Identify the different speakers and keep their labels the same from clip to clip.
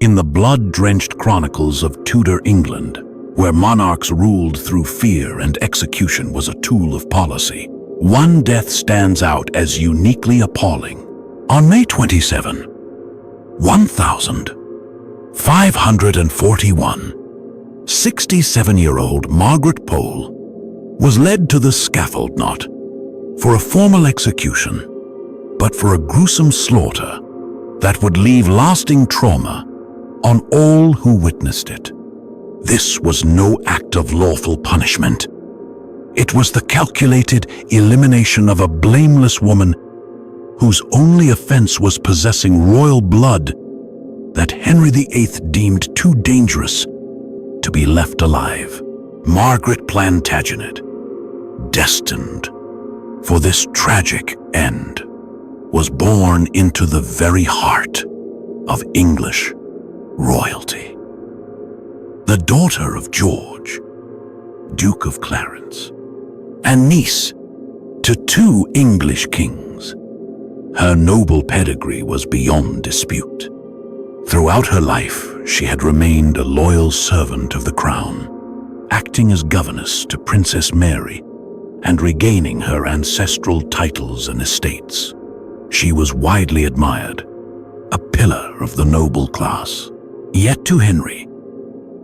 Speaker 1: In the blood-drenched chronicles of Tudor England, where monarchs ruled through fear and execution was a tool of policy, one death stands out as uniquely appalling. On May 27, 1541, 67-year-old Margaret Pole was led to the scaffold not for a formal execution, but for a gruesome slaughter that would leave lasting trauma on all who witnessed it. This was no act of lawful punishment. It was the calculated elimination of a blameless woman whose only offense was possessing royal blood that Henry VIII deemed too dangerous to be left alive. Margaret Plantagenet, destined for this tragic end, was born into the very heart of English royalty. The daughter of George, Duke of Clarence, and niece to two English kings, her noble pedigree was beyond dispute. Throughout her life, she had remained a loyal servant of the crown, acting as governess to Princess Mary and regaining her ancestral titles and estates. She was widely admired, a pillar of the noble class. Yet to Henry,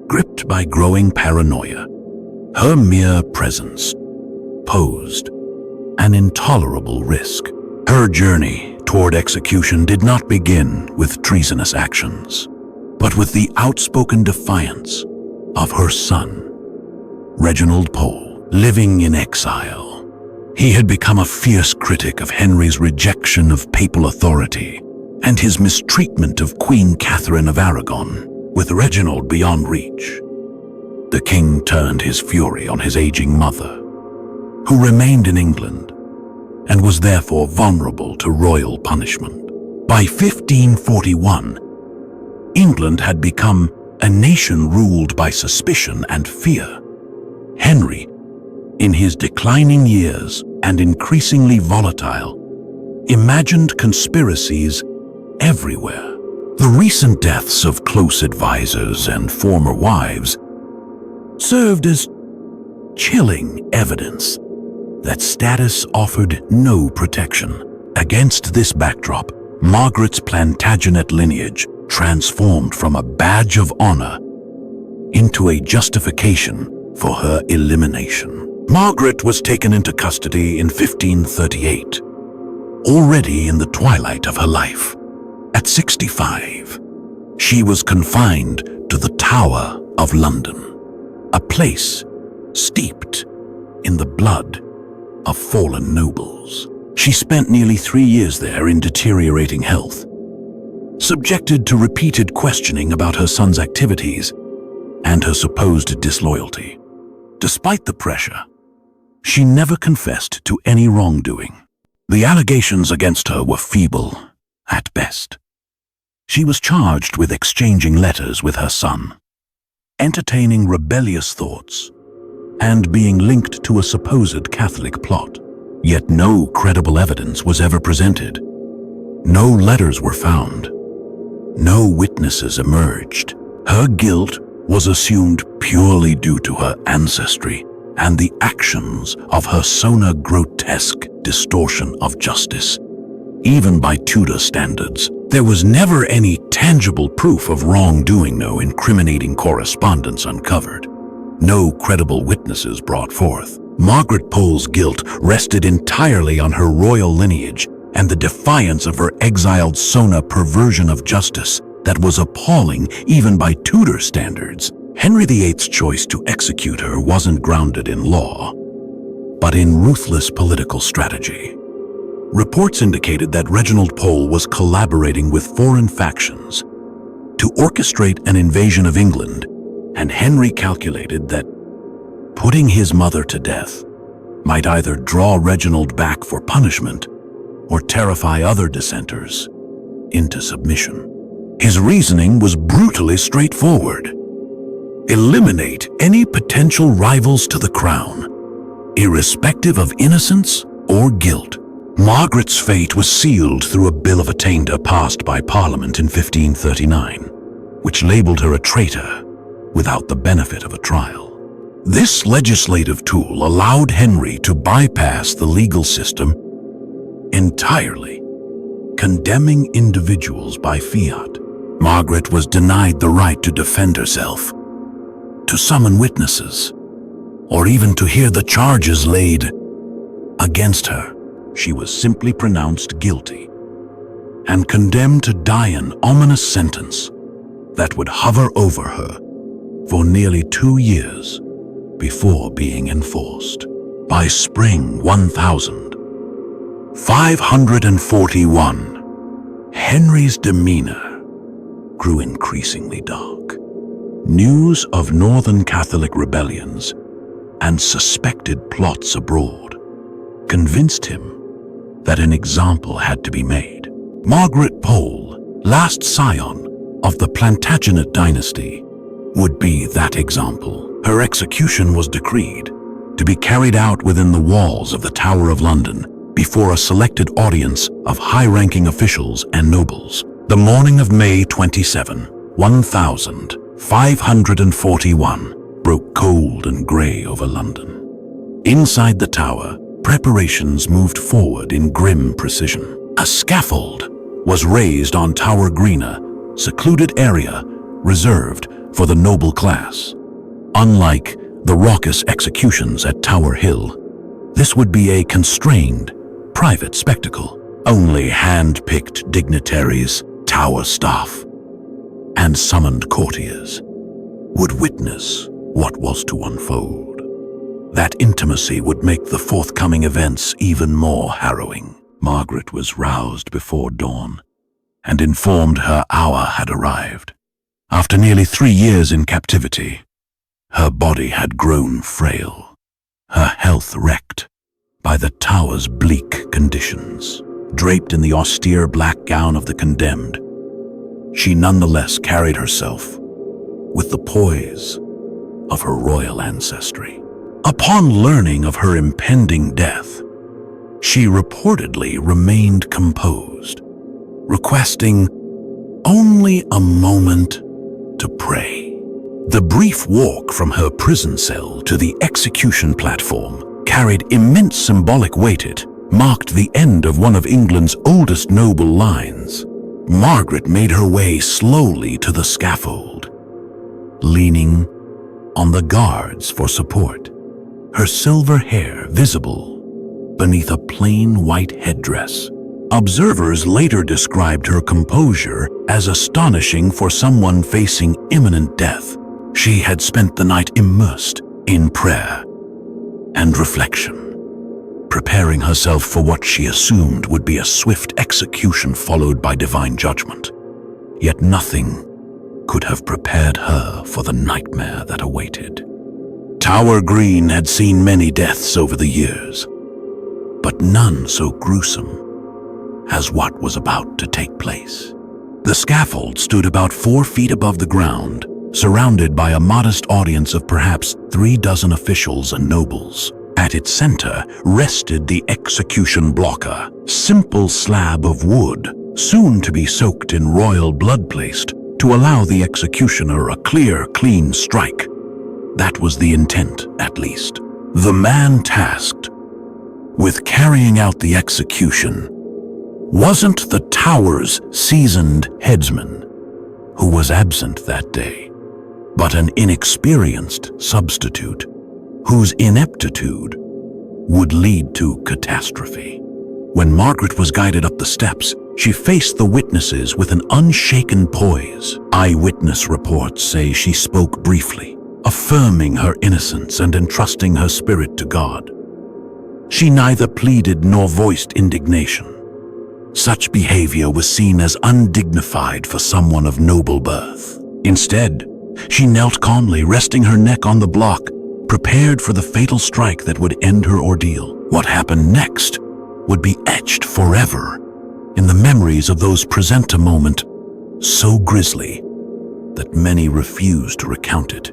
Speaker 1: gripped by growing paranoia, her mere presence posed an intolerable risk. Her journey toward execution did not begin with treasonous actions, but with the outspoken defiance of her son, Reginald Pole, living in exile. He had become a fierce critic of Henry's rejection of papal authority and his mistreatment of Queen Catherine of Aragon. With Reginald beyond reach, the king turned his fury on his aging mother, who remained in England and was therefore vulnerable to royal punishment. By 1541, England had become a nation ruled by suspicion and fear. Henry, in his declining years and increasingly volatile, imagined conspiracies everywhere. The recent deaths of close advisors and former wives served as chilling evidence that status offered no protection. Against this backdrop, Margaret's Plantagenet lineage transformed from a badge of honor into a justification for her elimination. Margaret was taken into custody in 1538, already in the twilight of her life. At 65, she was confined to the Tower of London, a place steeped in the blood of fallen nobles. She spent nearly 3 years there in deteriorating health, subjected to repeated questioning about her son's activities and her supposed disloyalty. Despite the pressure, she never confessed to any wrongdoing. The allegations against her were feeble at best. She was charged with exchanging letters with her son, entertaining rebellious thoughts, and being linked to a supposed Catholic plot. Yet no credible evidence was ever presented. No letters were found. No witnesses emerged. Her guilt was assumed purely due to her ancestry and the actions of her persona grotesque distortion of justice. Even by Tudor standards, there was never any tangible proof of wrongdoing, no incriminating correspondence uncovered. No credible witnesses brought forth. Margaret Pole's guilt rested entirely on her royal lineage and the defiance of her exiled persona perversion of justice that was appalling even by Tudor standards. Henry VIII's choice to execute her wasn't grounded in law, but in ruthless political strategy. Reports indicated that Reginald Pole was collaborating with foreign factions to orchestrate an invasion of England, and Henry calculated that putting his mother to death might either draw Reginald back for punishment or terrify other dissenters into submission. His reasoning was brutally straightforward. Eliminate any potential rivals to the crown, irrespective of innocence or guilt. Margaret's fate was sealed through a Bill of Attainder passed by Parliament in 1539, which labeled her a traitor without the benefit of a trial. This legislative tool allowed Henry to bypass the legal system entirely, condemning individuals by fiat. Margaret was denied the right to defend herself, to summon witnesses, or even to hear the charges laid against her. She was simply pronounced guilty and condemned to die an ominous sentence that would hover over her for nearly 2 years before being enforced. By spring 1541, Henry's demeanor grew increasingly dark. News of northern Catholic rebellions and suspected plots abroad convinced him that an example had to be made. Margaret Pole, last scion of the Plantagenet dynasty, would be that example. Her execution was decreed to be carried out within the walls of the Tower of London before a selected audience of high-ranking officials and nobles. The morning of May 27, 1541, broke cold and grey over London. Inside the tower, preparations moved forward in grim precision. A scaffold was raised on Tower Green, a secluded area reserved for the noble class. Unlike the raucous executions at Tower Hill, this would be a constrained, private spectacle. Only hand-picked dignitaries, tower staff, and summoned courtiers would witness what was to unfold. That intimacy would make the forthcoming events even more harrowing. Margaret was roused before dawn and informed her hour had arrived. After nearly 3 years in captivity, her body had grown frail, her health wrecked by the tower's bleak conditions. Draped in the austere black gown of the condemned, she nonetheless carried herself with the poise of her royal ancestry. Upon learning of her impending death, she reportedly remained composed, requesting only a moment to pray. The brief walk from her prison cell to the execution platform carried immense symbolic weight. It marked the end of one of England's oldest noble lines. Margaret made her way slowly to the scaffold, leaning on the guards for support, her silver hair visible beneath a plain white headdress. Observers later described her composure as astonishing for someone facing imminent death. She had spent the night immersed in prayer and reflection, preparing herself for what she assumed would be a swift execution followed by divine judgment. Yet nothing could have prepared her for the nightmare that awaited. Tower Green had seen many deaths over the years, but none so gruesome as what was about to take place. The scaffold stood about 4 feet above the ground, surrounded by a modest audience of perhaps 36 officials and nobles. At its center rested the execution block, a simple slab of wood, soon to be soaked in royal blood placed to allow the executioner a clear, clean strike. That was the intent, at least. The man tasked with carrying out the execution wasn't the tower's seasoned headsman, who was absent that day, but an inexperienced substitute whose ineptitude would lead to catastrophe. When Margaret was guided up the steps, she faced the witnesses with an unshaken poise. Eyewitness reports say she spoke briefly, affirming her innocence and entrusting her spirit to God. She neither pleaded nor voiced indignation. Such behavior was seen as undignified for someone of noble birth. Instead, she knelt calmly, resting her neck on the block, prepared for the fatal strike that would end her ordeal. What happened next would be etched forever in the memories of those present a moment so grisly that many refuse to recount it.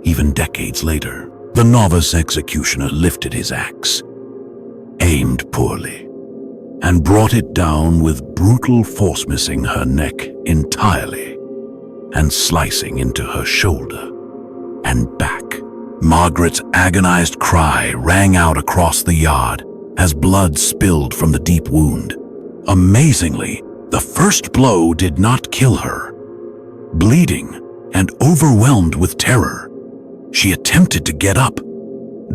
Speaker 1: Even decades later, the novice executioner lifted his axe, aimed poorly, and brought it down with brutal force, missing her neck entirely. and slicing into her shoulder and back. Margaret's agonized cry rang out across the yard as blood spilled from the deep wound. Amazingly, the first blow did not kill her. Bleeding and overwhelmed with terror, she attempted to get up,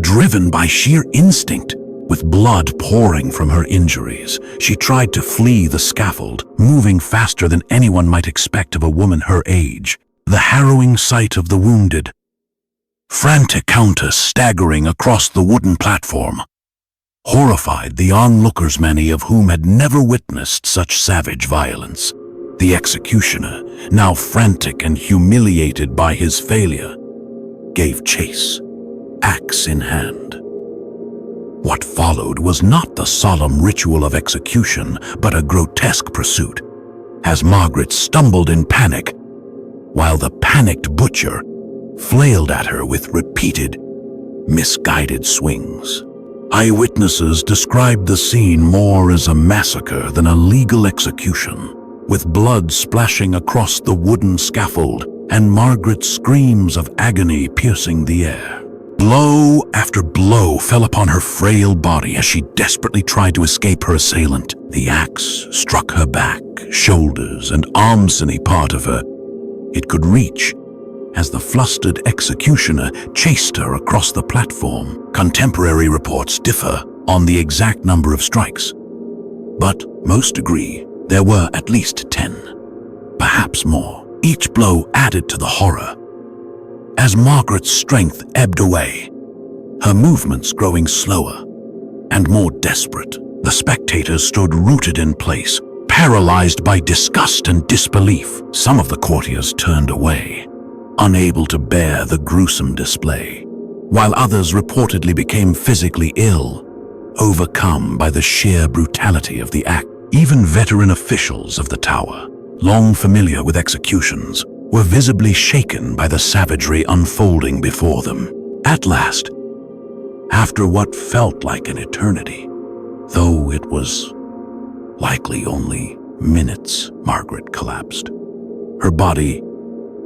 Speaker 1: driven by sheer instinct. With blood pouring from her injuries, she tried to flee the scaffold, moving faster than anyone might expect of a woman her age. The harrowing sight of the wounded, frantic countess staggering across the wooden platform horrified the onlookers, many of whom had never witnessed such savage violence. The executioner, now frantic and humiliated by his failure, gave chase, axe in hand. What followed was not the solemn ritual of execution, but a grotesque pursuit, as Margaret stumbled in panic, while the panicked butcher flailed at her with repeated, misguided swings. Eyewitnesses described the scene more as a massacre than a legal execution, with blood splashing across the wooden scaffold and Margaret's screams of agony piercing the air. Blow after blow fell upon her frail body as she desperately tried to escape her assailant. The axe struck her back, shoulders, and arms, any part of her it could reach, as the flustered executioner chased her across the platform. Contemporary reports differ on the exact number of strikes, but most agree there were at least 10, perhaps more. Each blow added to the horror. As Margaret's strength ebbed away, her movements growing slower and more desperate, the spectators stood rooted in place, paralyzed by disgust and disbelief. Some of the courtiers turned away, unable to bear the gruesome display, while others reportedly became physically ill, overcome by the sheer brutality of the act. Even veteran officials of the tower, long familiar with executions, were visibly shaken by the savagery unfolding before them. At last, after what felt like an eternity, though it was likely only minutes, Margaret collapsed. Her body,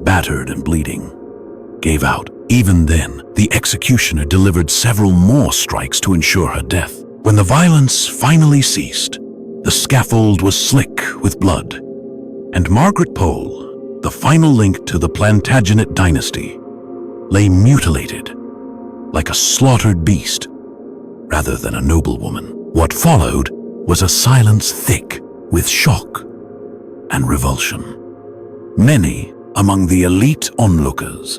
Speaker 1: battered and bleeding, gave out. Even then, the executioner delivered several more strikes to ensure her death. When the violence finally ceased, the scaffold was slick with blood, and Margaret Pole, the final link to the Plantagenet dynasty, lay mutilated like a slaughtered beast rather than a noblewoman. What followed was a silence thick with shock and revulsion. Many among the elite onlookers,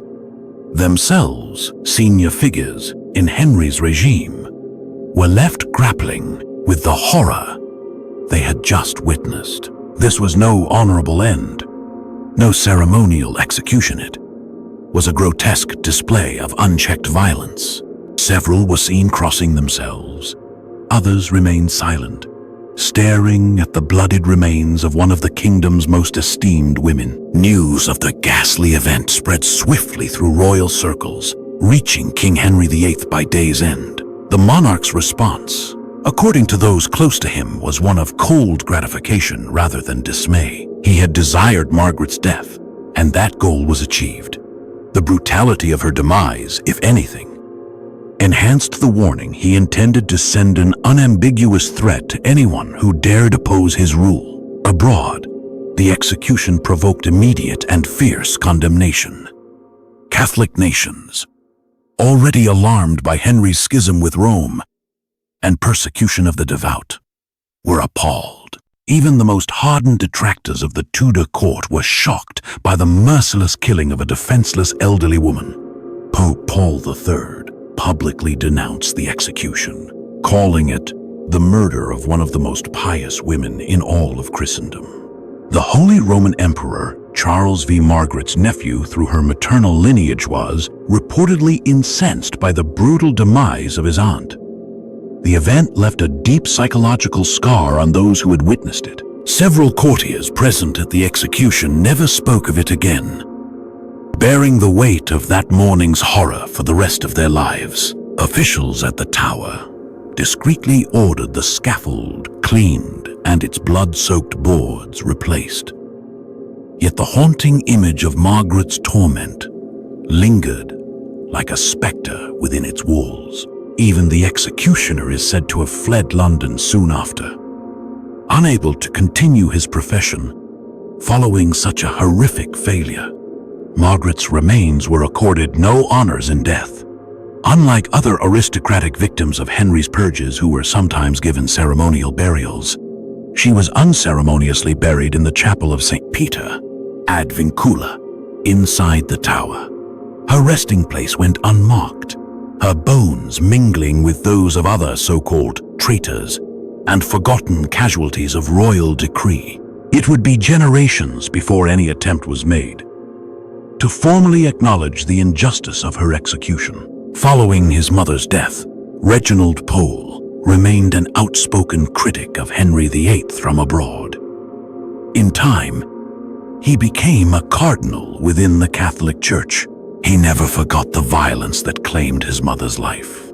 Speaker 1: themselves senior figures in Henry's regime, were left grappling with the horror they had just witnessed. This was no honorable end, no ceremonial execution. It was a grotesque display of unchecked violence. Several were seen crossing themselves. Others remained silent, staring at the bloodied remains of one of the kingdom's most esteemed women. News of the ghastly event spread swiftly through royal circles, reaching King Henry VIII by day's end. The monarch's response, according to those close to him, was one of cold gratification rather than dismay. He had desired Margaret's death, and that goal was achieved. The brutality of her demise, if anything, enhanced the warning he intended to send an unambiguous threat to anyone who dared oppose his rule. Abroad, the execution provoked immediate and fierce condemnation. Catholic nations, already alarmed by Henry's schism with Rome and persecution of the devout, were appalled. Even the most hardened detractors of the Tudor court were shocked by the merciless killing of a defenseless elderly woman. Pope Paul III publicly denounced the execution, calling it the murder of one of the most pious women in all of Christendom. The Holy Roman Emperor Charles V. Margaret's nephew through her maternal lineage was reportedly incensed by the brutal demise of his aunt. The event left a deep psychological scar on those who had witnessed it. Several courtiers present at the execution never spoke of it again, bearing the weight of that morning's horror for the rest of their lives. Officials at the tower discreetly ordered the scaffold cleaned and its blood-soaked boards replaced. Yet the haunting image of Margaret's torment lingered like a spectre within its walls. Even the executioner is said to have fled London soon after. Unable to continue his profession following such a horrific failure, Margaret's remains were accorded no honors in death. Unlike other aristocratic victims of Henry's purges who were sometimes given ceremonial burials, she was unceremoniously buried in the chapel of St. Peter, ad Vincula, inside the tower. Her resting place went unmarked, her bones mingling with those of other so-called traitors and forgotten casualties of royal decree. It would be generations before any attempt was made to formally acknowledge the injustice of her execution. Following his mother's death, Reginald Pole remained an outspoken critic of Henry VIII from abroad. In time, he became a cardinal within the Catholic Church. He never forgot the violence that claimed his mother's life.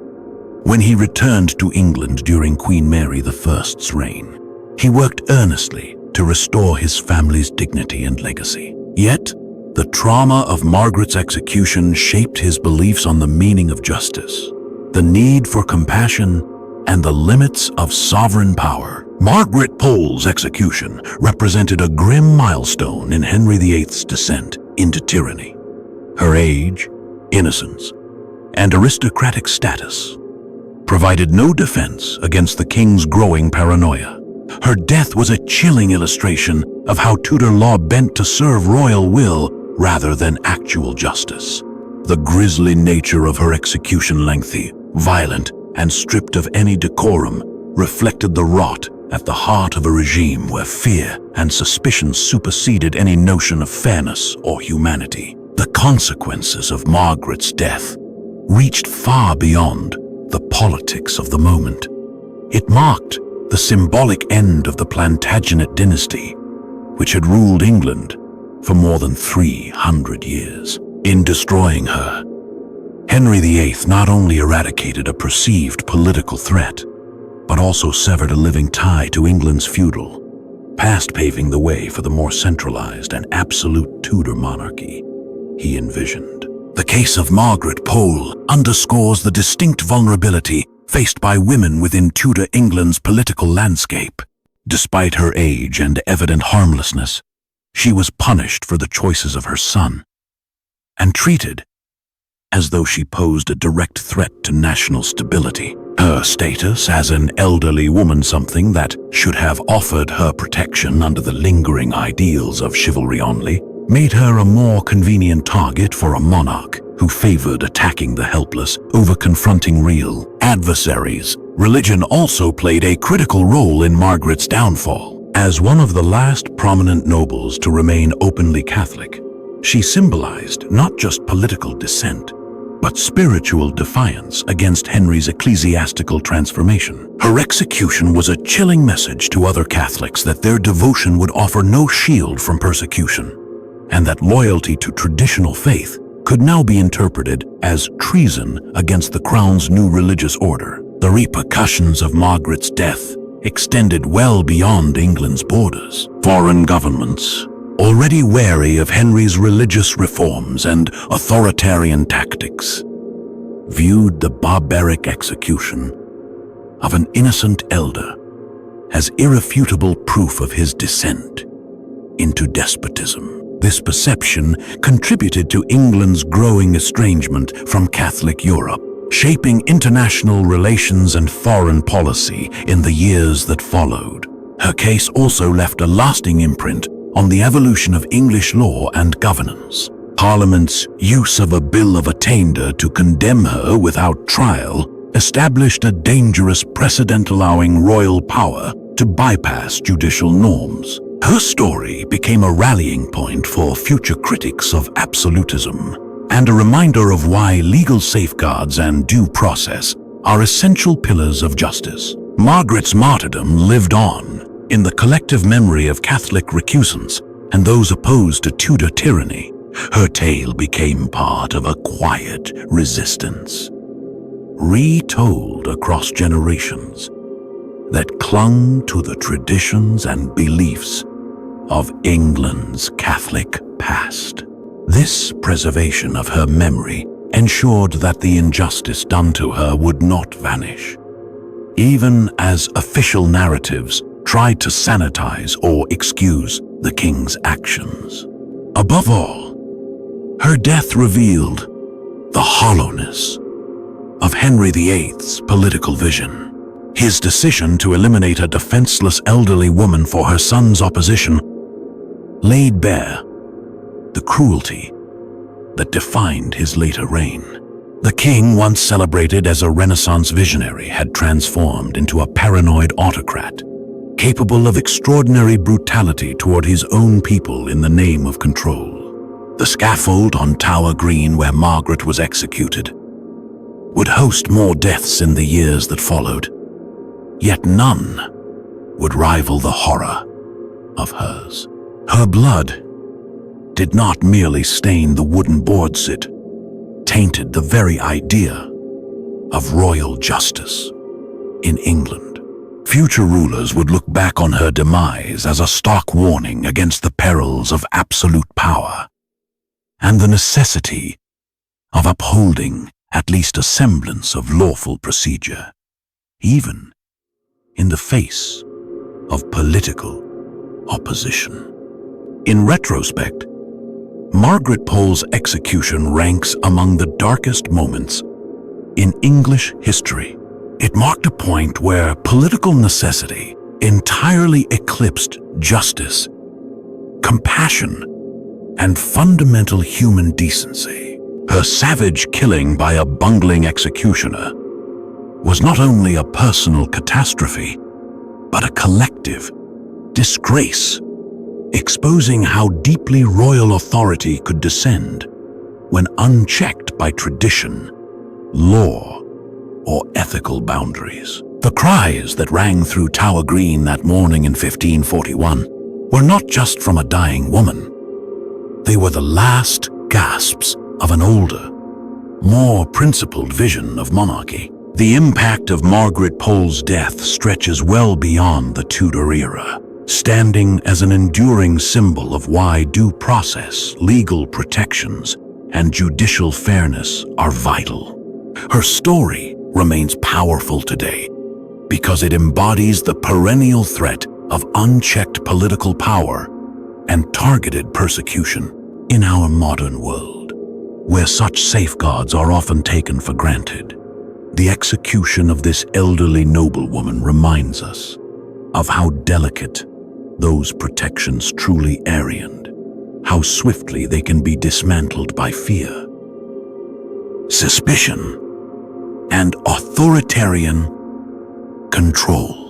Speaker 1: When he returned to England during Queen Mary I's reign, he worked earnestly to restore his family's dignity and legacy. Yet, the trauma of Margaret's execution shaped his beliefs on the meaning of justice, the need for compassion, and the limits of sovereign power. Margaret Pole's execution represented a grim milestone in Henry VIII's descent into tyranny. Her age, innocence, and aristocratic status provided no defense against the king's growing paranoia. Her death was a chilling illustration of how Tudor law bent to serve royal will rather than actual justice. The grisly nature of her execution, lengthy, violent, and stripped of any decorum, reflected the rot at the heart of a regime where fear and suspicion superseded any notion of fairness or humanity. The consequences of Margaret's death reached far beyond the politics of the moment. It marked the symbolic end of the Plantagenet dynasty, which had ruled England for more than 300 years. In destroying her, Henry VIII not only eradicated a perceived political threat, but also severed a living tie to England's feudal past, paving the way for the more centralized and absolute Tudor monarchy he envisioned. The case of Margaret Pole underscores the distinct vulnerability faced by women within Tudor England's political landscape. Despite her age and evident harmlessness, she was punished for the choices of her son and treated as though she posed a direct threat to national stability. Her status as an elderly woman, something that should have offered her protection under the lingering ideals of chivalry only, made her a more convenient target for a monarch who favored attacking the helpless over confronting real adversaries. Religion also played a critical role in Margaret's downfall. As one of the last prominent nobles to remain openly Catholic, she symbolized not just political dissent, but spiritual defiance against Henry's ecclesiastical transformation. Her execution was a chilling message to other Catholics that their devotion would offer no shield from persecution, and that loyalty to traditional faith could now be interpreted as treason against the crown's new religious order. The repercussions of Margaret's death extended well beyond England's borders. Foreign governments, already wary of Henry's religious reforms and authoritarian tactics, viewed the barbaric execution of an innocent elder as irrefutable proof of his descent into despotism. This perception contributed to England's growing estrangement from Catholic Europe, shaping international relations and foreign policy in the years that followed. Her case also left a lasting imprint on the evolution of English law and governance. Parliament's use of a Bill of Attainder to condemn her without trial established a dangerous precedent allowing royal power to bypass judicial norms. Her story became a rallying point for future critics of absolutism and a reminder of why legal safeguards and due process are essential pillars of justice. Margaret's martyrdom lived on in the collective memory of Catholic recusants and those opposed to Tudor tyranny. Her tale became part of a quiet resistance, retold across generations, that clung to the traditions and beliefs of England's Catholic past. This preservation of her memory ensured that the injustice done to her would not vanish, even as official narratives tried to sanitize or excuse the king's actions. Above all, her death revealed the hollowness of Henry VIII's political vision. His decision to eliminate a defenseless elderly woman for her son's opposition laid bare the cruelty that defined his later reign. The king, once celebrated as a Renaissance visionary, had transformed into a paranoid autocrat, capable of extraordinary brutality toward his own people in the name of control. The scaffold on Tower Green, where Margaret was executed, would host more deaths in the years that followed, yet none would rival the horror of hers. Her blood did not merely stain the wooden boards, it tainted the very idea of royal justice in England. Future rulers would look back on her demise as a stark warning against the perils of absolute power and the necessity of upholding at least a semblance of lawful procedure, even in the face of political opposition. In retrospect, Margaret Pole's execution ranks among the darkest moments in English history. It marked a point where political necessity entirely eclipsed justice, compassion, and fundamental human decency. Her savage killing by a bungling executioner was not only a personal catastrophe, but a collective disgrace, exposing how deeply royal authority could descend when unchecked by tradition, law, or ethical boundaries. The cries that rang through Tower Green that morning in 1541 were not just from a dying woman. They were the last gasps of an older, more principled vision of monarchy. The impact of Margaret Pole's death stretches well beyond the Tudor era, standing as an enduring symbol of why due process, legal protections, and judicial fairness are vital. Her story remains powerful today because it embodies the perennial threat of unchecked political power and targeted persecution in our modern world, where such safeguards are often taken for granted. The execution of this elderly noblewoman reminds us of how delicate those protections truly are and how swiftly they can be dismantled by fear, suspicion, and authoritarian control.